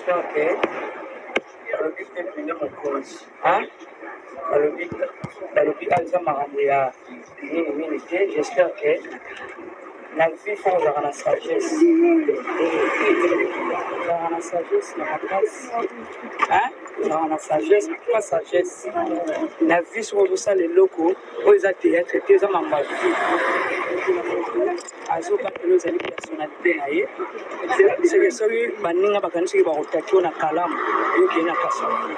j'espère que le but est venu mon cause. Hein? Le but a marambouillé. J'espère que la vie faut avoir la sagesse. Avoir la sagesse, la place. Hein? Avoir la sagesse, pas sagesse. La vie sur tout ça, les locaux, ils ont été traités comme un mal. Azo pas que les personnalités naïe. C'est que celui baninga bakanisi ba rotatio na kalamu yoki na kasama.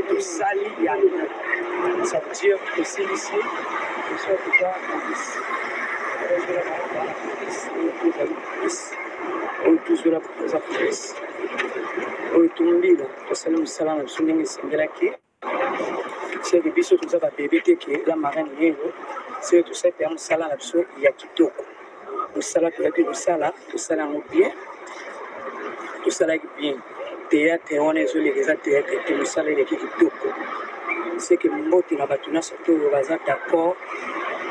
Tout sali ya. Ça veut dire que c'est ici. Soit déjà tous de la police au tumbila tosala musala na biso ndenge esengelaki seke biso toza babebe teke la marraine yelo seke tosala mpe ya mosala na biso ya kitoko mosala toyaki tosala yango bien tosalaki bien théâtre wana ezoleka eza théâtre te mosala eleki kitoko seke mbote na bato nyonso te oyo baza d'accord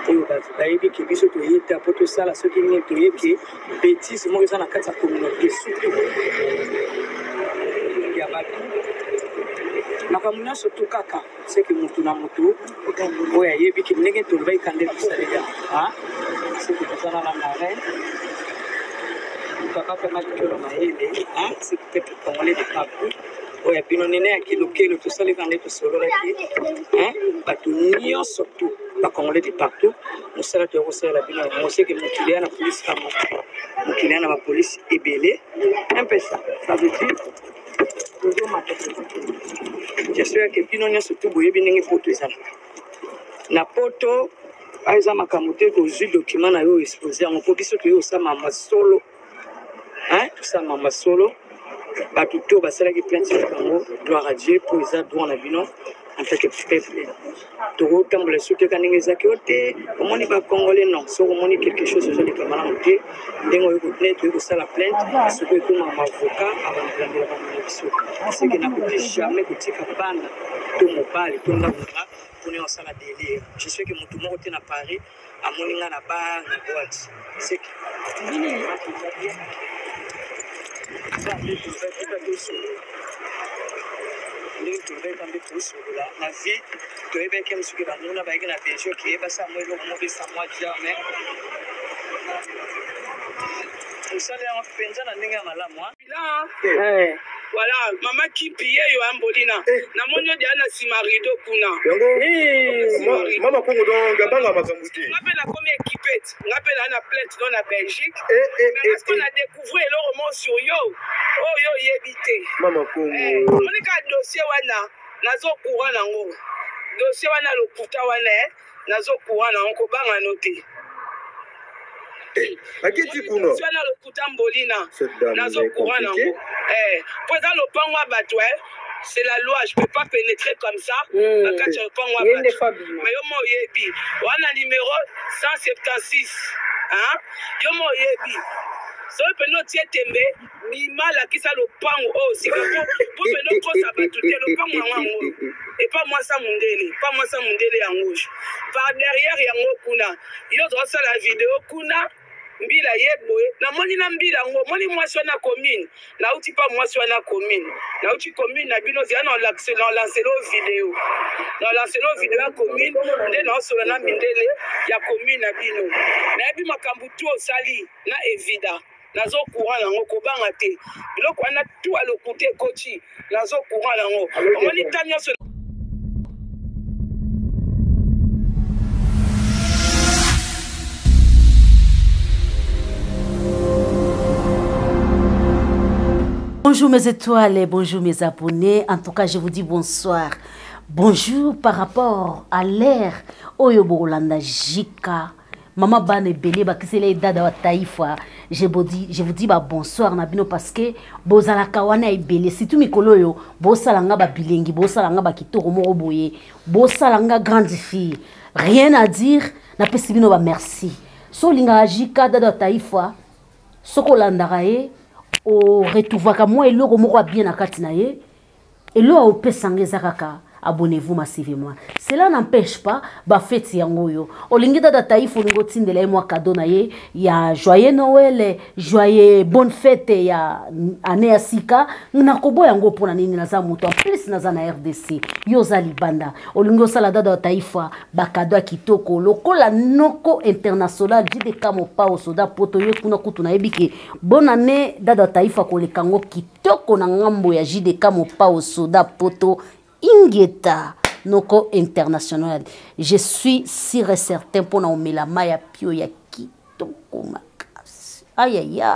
oyo bayebi ke biso toyeta mpo tosala soki nini toyebi bétise moko eza na kati ya communauté surtout ya bato makambo nyonso to kaka seke motu na motu oyo ayebi ke ndenge tolobaki kande tosalela seke tozala na marraine kaka mpenza tokelo mayele seke pepe congolais de partout oyo bino nene ya kilokelo tosaleka nde tosololaki bato nyonso tu bacongolais de partout mosala toya kosalela bino yango seke mokili ya na polisi kamo mokili ya na bapolisi ebele mpe ça veut dire tozomata j'espère ke bino nyonso tu boyebi ndenge poto ezalaka na poto eza makambo te kozwi document na yo expose yango mpo biso toye kosala masolo tosala masolo bato to basalaki plainte yango gloire à Dieu pour eza droit na bino en tant que peuple tokotambola soki eka ndenge ezaki o te omoni bacongolais non soki omoni quelque chose ozoleka malamu te ndenge oye toye kosala plainte soki ekoma mavocat abandolandela bamona biso seke nakoki jamais kotika bana to mobali to ndakona mpona osala délire je sais que motu moko te na Paris amoni nga na bar na boîte seke la vie toyebaki mosuki bamona bayaki na besoin keyebasa mo eloko mobesa mwa jamais osala yango mpenza na ndenge ya malamu voilà mama kipi yeyo ambolina namoni odi ana nsima rideau kuna mama kongo don gabanga makambo te nga mpe nakomi équipete nga mpe na plainte no na Belgique parce qu'on a découvert eloko mo sur yo oyo oyebi te mama kongo monika dossier wana nazocourant nango dossier wana lokuta wana nazocourant nango kobanga no te akiti kuno wana lokuta mbolina nazocourant nango po eza lopango ya bato c'est la loi, je ne peux pas pénétrer comme ça. Mais yo mo yebi, wana numéro 176. Yo mo yebi. So peno tie tembe, bima la kisa lopango si pour peno kosa batu te lopango wango. Et pas moi ça mundele yango. Par derrière yango kuna. Yo doit ça la vidéo kuna. Mbila yeboye na moni na mbila ngo moni mwasi wana commune na uti pa mwasi wana commune na uti commune na bino zia na lancelo vidéo ya commune nde na osola na mindele ya commune na bino na yebi makambu tu osali na evida nazo courant yango kobanga te biloko wana tu alokute kochi nazo courant yango moni tanyo so Bonjour mes étoiles et bonjour mes abonnés. En tout cas, je vous dis bonsoir. Bonjour par rapport à l'ère Oyo Bolanda Jika. Maman Bane Belé, Bakisele Dada Taïfa. Je vous dis bonsoir Nabino parce que Bozala Kawana est belé. Si tout mikolo yo, Bosalanga ba bilingi, Bosalanga ba kitoko moro boye, Bosalanga grande fille. Rien à dire, na pesibino ba merci. So linga Jika Dada Taïfa, Soko Landarae. O retuvaka moi eloko moko bien na kati na ye elo opesanga ezakaka abonnez-vous massivement. Cela n'empêche pas ba fête yangoyo. Olingi dada taïfo lingo tindela moi cadeau na ye ya joyeux Noël, joyeux bonne fête ya année asika na kobo yango pona nini na za moto en plus na za na RDC. Yoza libanda. Olingo sala dada taïfa ba cadeau kitoko lokola noko international JDK mopa au soda poto yo kuna kutu na ebike. Bonne année dada taïfa ko le kango kitoko na ngambo ya JDK mopa au soda poto ingeta noko international. Je suis sûr et certain pour na omela maya pio ya kitoko makasi. Aïe aïe aïe.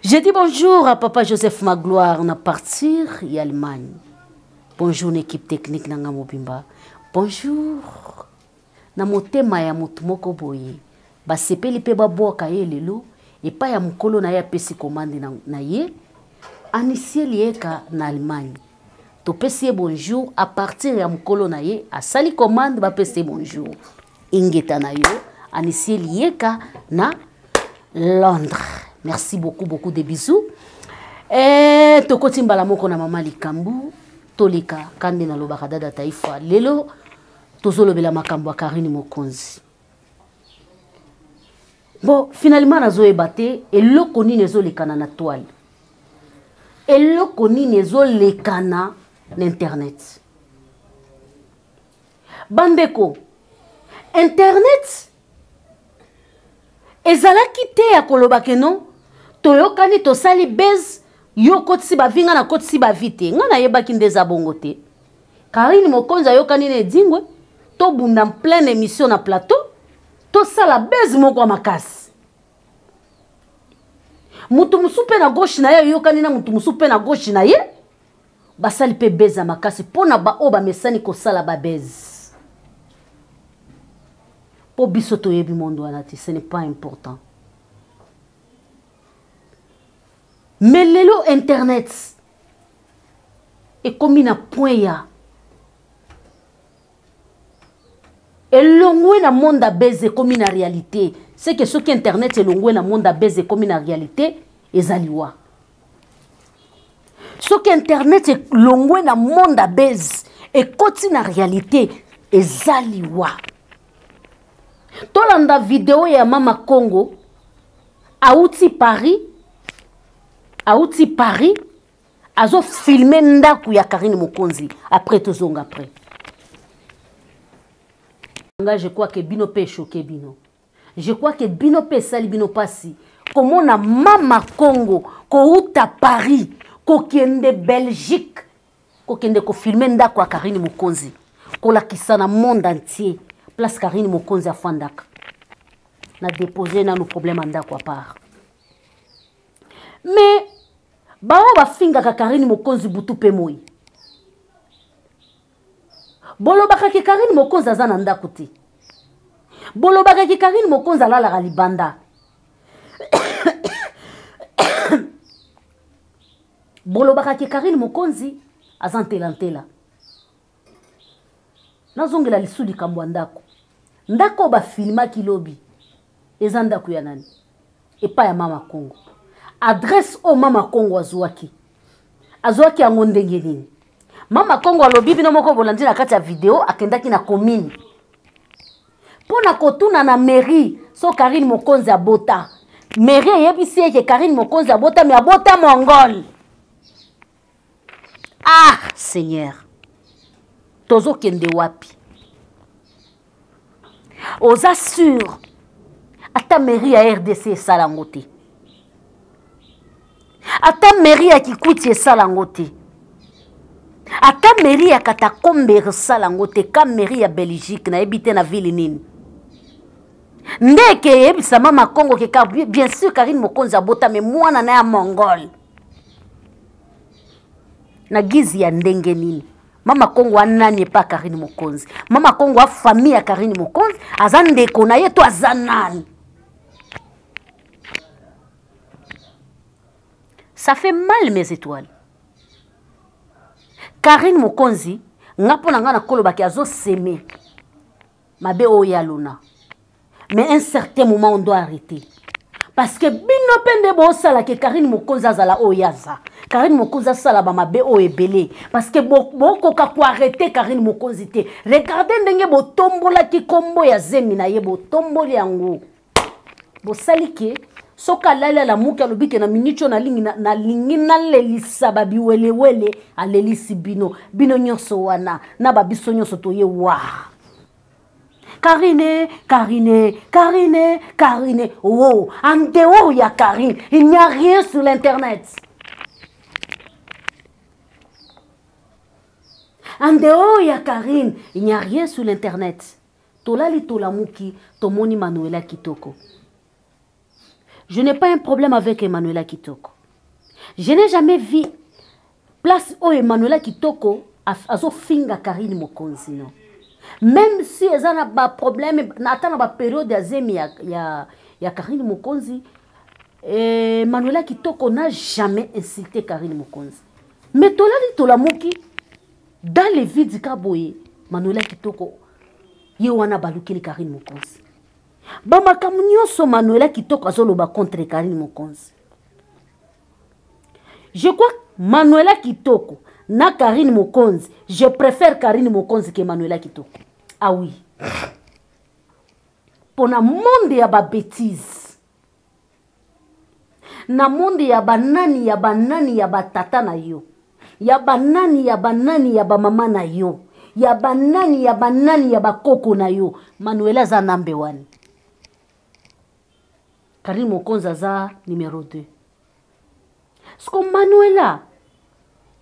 Je dis bonjour à papa Joseph Magloire na partir y Allemagne. Bonjour l'équipe technique nanga mobimba. Bonjour. Na motema ya mutu moko boye. Ba sepeli pe ba boka ye lelo et pa ya mukolo na ya pesi commande na ye. Anisie lieka na Allemagne. To pesi bonjour à partir ya mukolo na ye a sali commande ba pesi bonjour. Ingeta na yo anisie lieka na Londres. Merci beaucoup de bisous. Et to kotimbala moko na mama likambu tolika kande na lobaka dada taifa lelo tozolobela makambo ya Karine Mokonzi. Bon, finalement nazo ebate eloko nini ezolekana na toile. Eloko nini ezolekana na internet. Bandeko internet ezalaki te ya kolobake non toyokani tosali base yo kotisi bavinga na kotisi bavite nga na yebaki ndeza bongo te. Karine Mokonzi ayokani na edingwe to bunda en pleine émission na plateau to sala base moko makasi. Mutu musupe na gauche na ye yokani na mutu musupe na gauche na ye basali pe base makasi pona ba o ba mesani ko sala ba base. Po biso to yebi mondo anati, ce n'est pas important. Mais lelo internet et comme na point ya et longwe na monde a base comme na réalité, c'est que ce qui internet et longwe na monde a base comme na réalité ezaliwa. Ce qui internet et longwe na monde a base et koti na réalité ezaliwa. Tolanda vidéo ya mama Congo auti Paris azo filmer ndaku ya Karine Mokonzi après tozonga après. Je crois que bino pe choqué bino. Je crois que bino pe sali bino pasi. Comment na mama Congo ko uta Paris ko kende Belgique ko kende ko filmer ndaku ya Karine Mokonzi ko la kisana monde entier. Place Karine Mokonzi a fandaka. Na déposé na nos problèmes ndako à part. Mais bao ba finga ka Karine Mokonzi butu pe moi. Bolo baka ki Karine Mokonzi azana ndako te. Bolo baka ki Karine Mokonzi alala libanda. Bolo baka ki Karine Mokonzi azantelantela. Nazongela lisudi kambo ndako. Ndako ba filma kilobi. Ezanda kuya nani? Epa ya mama Congo. Adresse au mama Congo azwaki. Azwaki yango ndenge nini? Mama Congo alobi bino moko bolandi na kati ya video akendaki na commune. Pona kotuna na mairie so Karine Mokonzi abota. Mairie yebisi eke Karine Mokonzi abota mais abota mongol. Ah, Seigneur. Tozo kende wapi. Aux assure. Ata mairie ya RDC salangote. Ata mairie ya Kikuti salangote. Ata mairie ya Katakombe salangote. Ka mairie ya Belgique na ebite na ville nini. Ndeke yebisa mama Congo ke bien sûr Karine Mokonzi abota mais mwana na ya Mongol. Na gizi ya ndenge nini. Mama Congo anani pa Karine Mokonzi. Mama Congo a famille ya Karine Mokonzi. Azande kona yetu azanani. Ça fait mal mes étoiles. Karine Mokonzi, ngapo na ngana kolo baki azo seme. Mabe o yaluna. Mais un certain moment on doit arrêter. parce que bino pende bo sala ke Karine Mokonzi azala oyaza Karine Mokonzi sala ba mabe o ebele parce que boko ka ko arrêter Karine Mokonzi te regardez ndenge bo tombola ki kombo ya zemi na ye bo tomboli yango bo salike soka lala la muka lobike na minicho na lingi na lingi na lelisa ba biwelewele alelisi bino nyonso wana na ba biso nyonso to ye wa Karine. Oh, en dehors, il y a Karine. Il n'y a rien sur l'internet. En dehors, il y a Karine. Il n'y a rien sur l'internet. Tolali Tolamuki, Tomoni Manuela Kitoko. Je n'ai pas un problème avec Emmanuela Kitoko. Je n'ai jamais vu place où Emmanuela Kitoko a finga Karine Mokonzi. Non. Même si ils ont un problème, n'attend pas période d'azemi ya Karine Mokonzi, Manuela Kitoko n'a jamais insulté Karine Mokonzi. Mais Tolali Tolamuki, dans les vides du Kaboye, Manuela Kitoko, yewana balukeli Karine Mokonzi. Bama kamunyo so Manuela Kitoko azoloba contre Karine Mokonzi. Je crois que Manuela Kitoko na Karine Mokonzi, je préfère Karine Mokonzi que Manuela Kitoko. Ah oui. Pour na monde ya ba bêtise. Na monde ya banani ya batata na yo. Ya banani ya ba mama na yo. Ya banani ya ba koko na yo. Manuela za number 1. Karine Mokonzi za numéro 2. Sko Manuela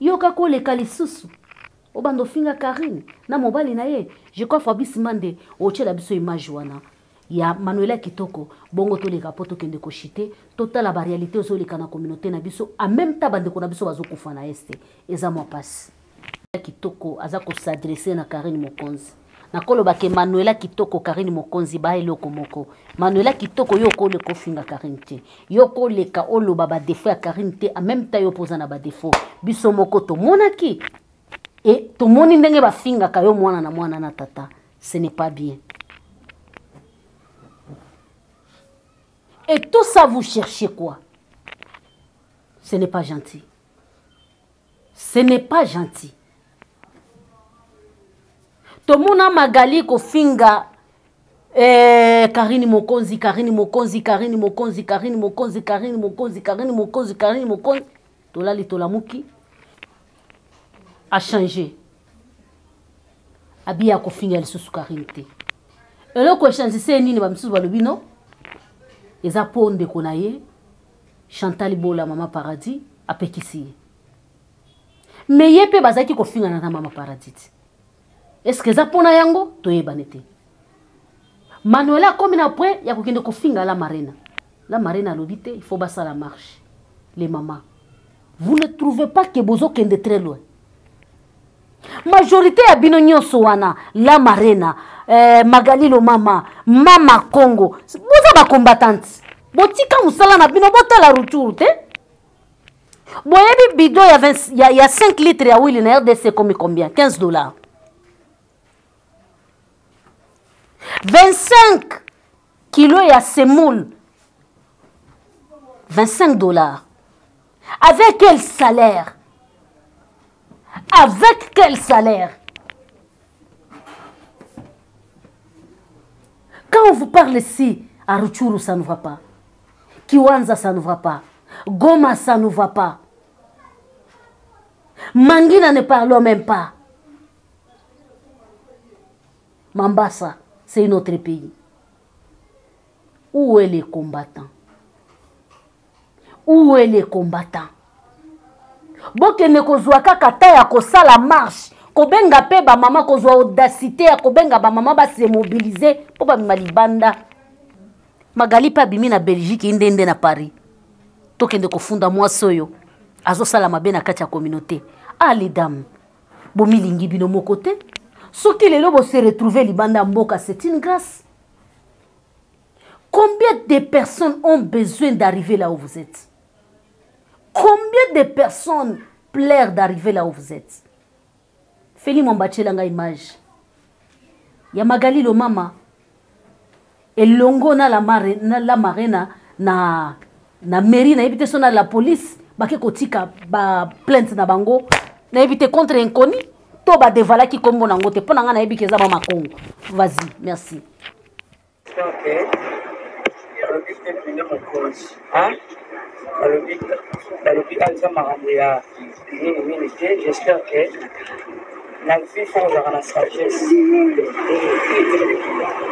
yoka ko le kalisusu obando finga Karine na mobali na ye je crois Fabrice Mande ochela biso image wana ya Manuela Kitoko bongo to le kapoto kende ko chite total la réalité zo le kana communauté na biso en même temps bande ko na biso bazo kufa na este eza mo passe Kitoko aza ko s'adresser na Karine Mokonzi na koloba ke Manuela Kitoko Karine Mokonzi ba eloko moko Manuela Kitoko yo ko le ko finga Karine te yo ko le ka olo baba défaut ya Karine te en même temps yo posa na ba défaut biso moko to monaki et to moni ndenge ba finga ka yo mwana na tata ce n'est pas bien et tout ça vous cherchez quoi ce n'est pas gentil Tomona Magali ko finga Karine Mokonzi Tolali Tolamuki a changé abia ko finga lisusu Karine te eloko change c'est nini ba misusu balobi no eza ponde konaye Chantal Bola Mama Paradis apekisi mais yepe bazaki ko finga na Mama Paradis. Est-ce que ça pona yango toyebanete Manuela comme na après ya kokende ko finga la marina lobité il faut basa la marche les mamans vous ne trouvez pas que bozo kende très loin majorité ya bino nyonso wana la marina Magali lo mama Congo boza ba combattante botika musala na bino botala ruturu te boyebi bidon ya 5 litres ya huile na RDC comme combien $15 25 kilos ya semoule $25 avec quel salaire quand on vous parle ici à Rutshuru ça ne va pas Kiwanja ça ne va pas Goma ça ne va pas Mangina ne parlons même pas Mambasa c'est notre pays. Où est les combattants? Bokene kozwa kaka ta ya kosala marche. Kobenga pe ba mama kozwa audacité ya kobenga ba mama ba se mobiliser po ba malibanda. Magali pa bimi na Belgique indende na Paris. Tokende kofunda mwasoyo. Azo sala mabe na kati ya communauté. Ah les dames. Bomilingi bino moko te. Soki les lobos se retrouver libanda mboka, c'est une grâce. Combien de personnes ont besoin d'arriver là où vous êtes? Combien de personnes plairent d'arriver là où vous êtes? Feli Mombache langa image. Ya Magali lo mama. Et longo na la marina na mairie na éviter son la police bake kotika ba plainte na bango na éviter contre inconnu to ba devala ki kombo na ngote pona nga na yebi keza ba makongo. Vas-y, merci. OK. Hein? J'espère que la vie, il faut avoir la sagesse.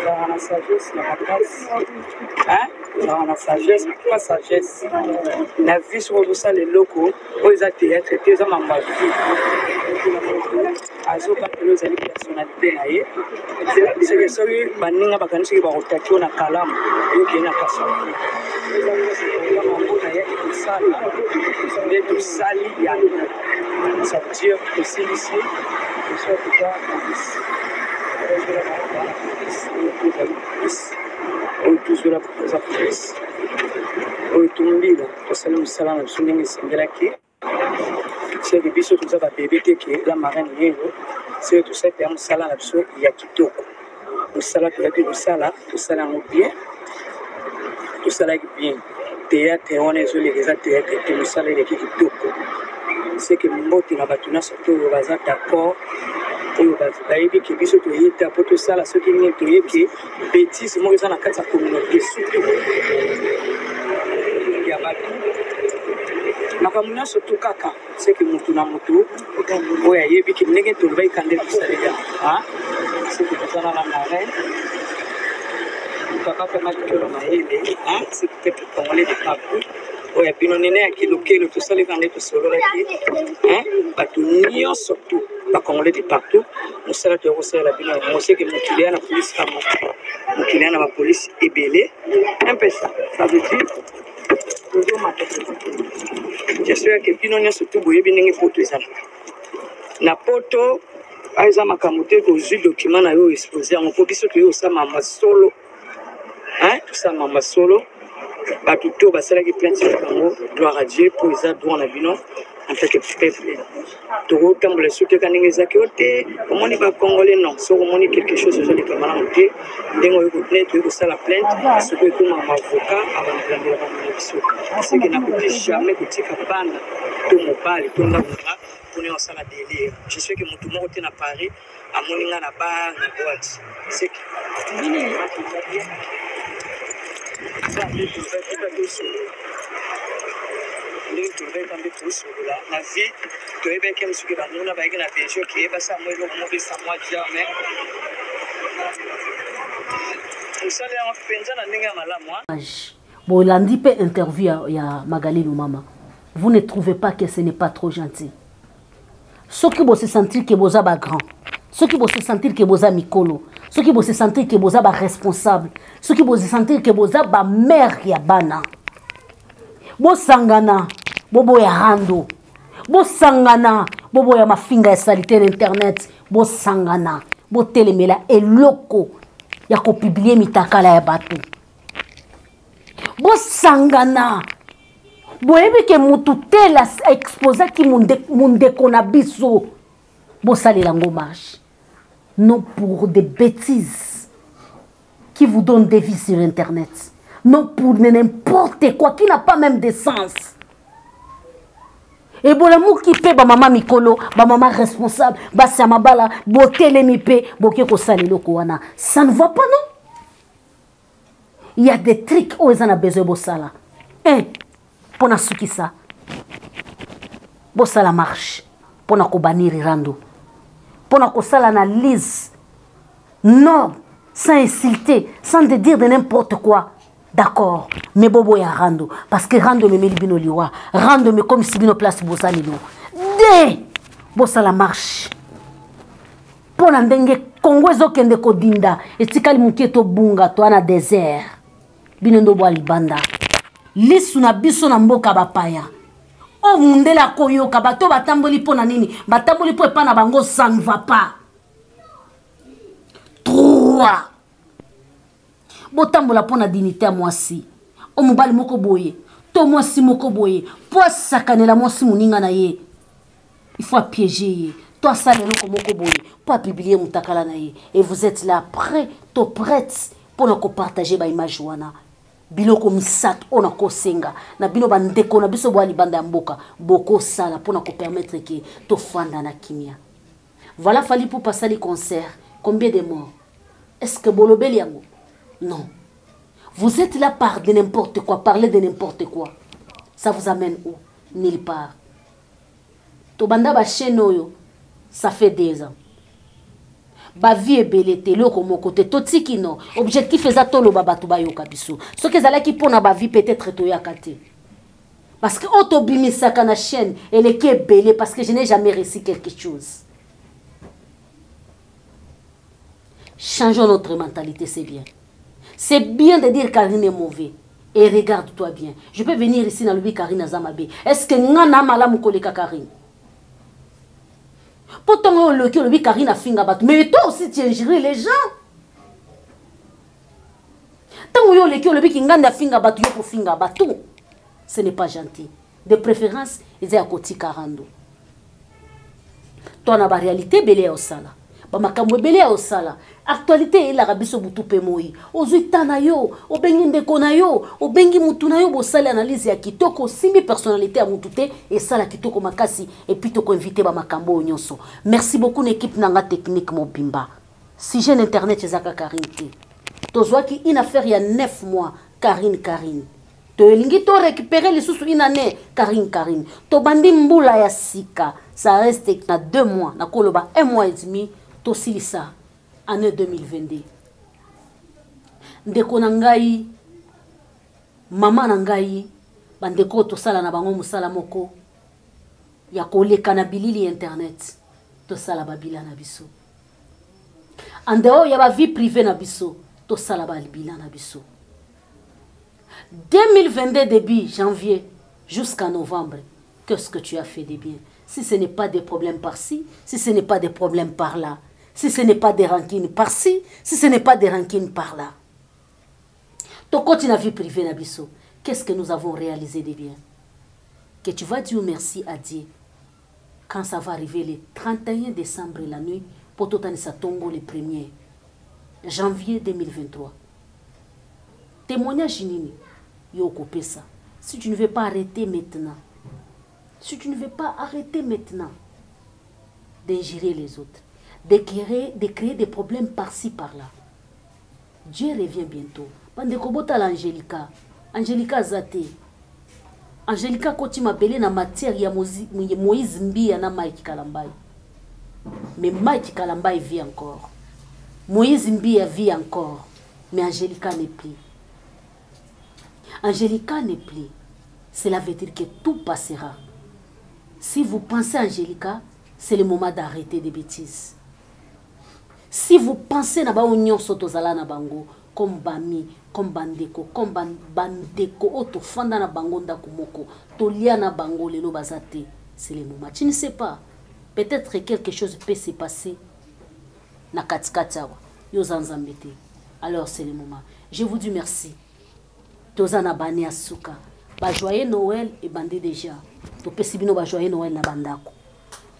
Avoir la sagesse, la place. Hein? Avoir la sagesse, pas sagesse. La vie, sur tout ça, les locaux, ils ont été traités, ils ont ma vie. Azo kapelo za personnalité na ye. C'est que celui baninga bakanisi ba rotation na kalamu, yo kena kasa. Tout sali ya. Ça veut dire que c'est ici, que soit tout ça, on tous de la police, on tombe là, on s'est mis ça là, on s'est mis ça là qui, c'est que biso tout ça va bébé que la marine yélo, c'est tout ça pour ça là, il y a kitoko, tout ça là, tout ça là bien, tout ça là bien, théâtre on est sur les théâtre, tout ça là il y a kitoko. C'est que mbote na batuna surtout baza d'accord oyo bayebi ke biso toyeta po tosala soki nini toyebi bêtise moko eza na kati ya communauté surtout ya bato makambo nyonso to kaka c'est que motu na motu oyo ayebi ke ndenge tolobai kande tosalela c'est que tozala na marin kaka mpe makikelo mayele c'est peut-être congolais de partout oya bino nene ya kilokelo tosalika nde tosololaki bato nyonso tu bacongolais de partout mosala toyokosalela bino yango seke mokili ya na polisi mokili ya na bapolisi ebele un peu ça veut dire tozomata j'espère ke bino nyonso tu boyebi ndenge poto ezalaka na poto eza makambo te kozwi document na yo expose yango mpo biso toye osala masolo tosala mama solo bato to basalaki plainte sur bango gloire à Dieu pour les droits na bino en tant que peuple tokotambola soki eka ndenge ezaki o te omoni bacongolais non soki omoni quelque chose ezoleka malamu te ndenge oye kosala plainte soki ekoma mavocat abandolandela bamona biso seke nakoki jamais kotika bana to mobali to ndakona mpona osala délire je sais que motu moko te na Paris amoni nga na bar na boîte seke na vie toyebeke mosuki bamona bayeki na pension keyeba sa mo eloko mobisa mwa jamais osala yango mpenza na ndenge ya malamu bolandi mpe interview ya Magali Lumama. Vous ne trouvez pas que ce n'est pas trop gentil? Ceux qui vont se sentir que vous êtes grand, ceux qui vont se sentir que vous êtes mikolo, ceux qui vont se sentir que vous êtes responsable, ceux qui vont se sentir que vous êtes mère ya bana. Bo sangana, bobo ya rando. Bo sangana, bobo ya mafinga ya salité internet. Bo sangana, bo telemela eloko ya ko publier mitakala ya batu. Bo sangana, bo ebe ke mutu tela exposa ki munde konabiso. Bo sali lango marche. Non pour des bêtises qui vous donnent des vies sur internet. Non pour n'importe quoi qui n'a pas même de sens. Et bon l'amour qui paie ba maman mikolo, ba maman responsable, ba samabala, bo telemi pe, bo keko salelo koana. Ça ne va pas non? Il y a des trucs où ils en ont besoin de ça. Pour na suki ça. Bo sala marche. Pour na ko banir rando. Pour na ko sala analyse. Non, sans insulter, sans te dire de n'importe quoi. D'accord, mais bobo ya rando. Parce que rando me bino liwa. Rando me comme si bino place bosa lilo. De bosa la marche. Pour na ndenge Congo ezo kende ko dinda. Etikali muketo bunga to na désert. Bino ndo bwa libanda. Lisu na biso na mboka bapaya. O mundela koyoka bato batamboli po na nini? Batamboli po epa na bango ça ne va pas. 3. Botambola pona dignité à moi si. O mobali moko boye. To moi si moko boye. Po sakanela moi si muninga na ye. Il faut piéger. Toi ça le loko moko boye. Po publier mutakala na ye. Et vous êtes là prêt, to prête pour nous partager ba image wana. biloko misato ona kosenga na bino bandeko na biso bwa libanda ya mboka boko sala pona ko permettre que to fanda na kimia. Voilà Fally pour passer les concerts. Combien de morts? Est-ce que bolobeli yango? Non. Vous êtes là par de n'importe quoi, parler de n'importe quoi. Ça vous amène où? Nulle part. To banda ba chaîne oyo, ça fait 2 ans. Ba vie ebele te loko moko te totiki non. Objectif eza tolo baba to ba yoka biso. Ce que zala ki pona ba vie peut-être to yakate. Parce que auto bimisaka na chaîne, elle est ebele parce que je n'ai jamais réussi quelque chose. Changeons notre mentalité, c'est bien. C'est bien de dire Karine est mauvais. Et regarde-toi bien. Je peux venir ici dans le Karine Azamabe. Est-ce que Nana Malam Koleka Karine? Pourtant, le Karine a finga bat. Mais toi aussi, tu ingéries les gens. Tant que le Kinganda finga bat, yo finga bat. Ce n'est pas gentil. De préférence, ils sont à côté 40. Toi, na ba réalité, belé au sala. Ba makambo belé au sala. Actualité il a rabiso butu pe moi. Ozuita na yo, obengi ndeko na yo, obengi mutu na yo bo sala analyse ya kitoko simi personnalité ya mutu te et sala kitoko makasi et puis to ko inviter ba makambo nyonso. Merci beaucoup l'équipe nanga technique mobimba. Si j'ai internet ezaka Karine te. Tozwa ki une affaire ya 9 mois Karine. To elingi to récupérer les sous une année Karine. To bandi mbula ya sika. Ça reste na 2 mois, na koloba 1 mois et demi to silisa. Année 2022. Ndeko na ngai, mama na ngai, bandeko to sala na bango musala moko ya koleka na bilili internet to sala babila na biso. Andeo ya ba vie privée na biso to sala ba bila na biso. 2022 début janvier jusqu'à novembre, qu'est-ce que tu as fait de bien? Si ce n'est pas des problèmes par-ci, si ce n'est pas des problèmes par-là, si ce n'est pas des rancines par-ci, si ce n'est pas des rancines par-là. Ton côté na vie privée na biso, qu'est-ce que nous avons réalisé de bien? Que tu vas dire merci à Dieu quand ça va arriver le 31 décembre la nuit pour tout sa tombe le 1er janvier 2023. Témoignage nini yo coupé ça. Si tu ne veux pas arrêter maintenant, si tu ne veux pas arrêter maintenant d'ingérer les autres, de créer des problèmes par-ci, par-là. Dieu revient bientôt. Bande kobota l'Angélica. Angélica Zate. Angélica koti mabele na matière ya Moïse Mbia na Mike Kalambai. Mais Mike Kalambai vit encore. Moïse Mbia vit encore. Mais Angélica n'est plus. Angélica n'est plus. Cela veut dire que tout passera. Si vous pensez à Angélica, c'est le moment d'arrêter des bêtises. Si vous pensez na ba union sotozala na bango comme bami, comme bandeko, comme bandeko oto fanda na bango ndako moko, tolia na bango lelo bazate, c'est le moment. Tu ne sais pas. Peut-être que quelque chose peut se passer na katikata yo zanzambete. Alors c'est le moment. Je vous dis merci. Tozana bani asuka. Ba joyeux Noël et bandé déjà. To pesibino ba joyeux Noël na bandako.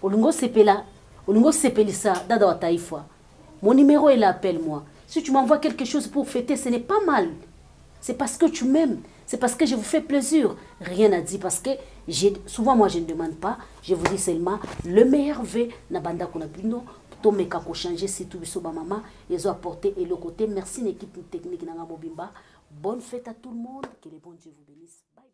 Olingo sepela, olingo sepelisa dada wa taifa. Mon numéro est là, appelle-moi. Si tu m'envoies quelque chose pour fêter, ce n'est pas mal. C'est parce que tu m'aimes. C'est parce que je vous fais plaisir. Rien à dire parce que souvent moi je ne demande pas. Je vous dis seulement le meilleur vœu na banda konabino. Tomeka ko changer si tout biso ba maman. Ils ont apporté et le côté. Merci l'équipe technique nanga mobimba. Bonne fête à tout le monde. Que les bons Dieu vous bénisse. Bye.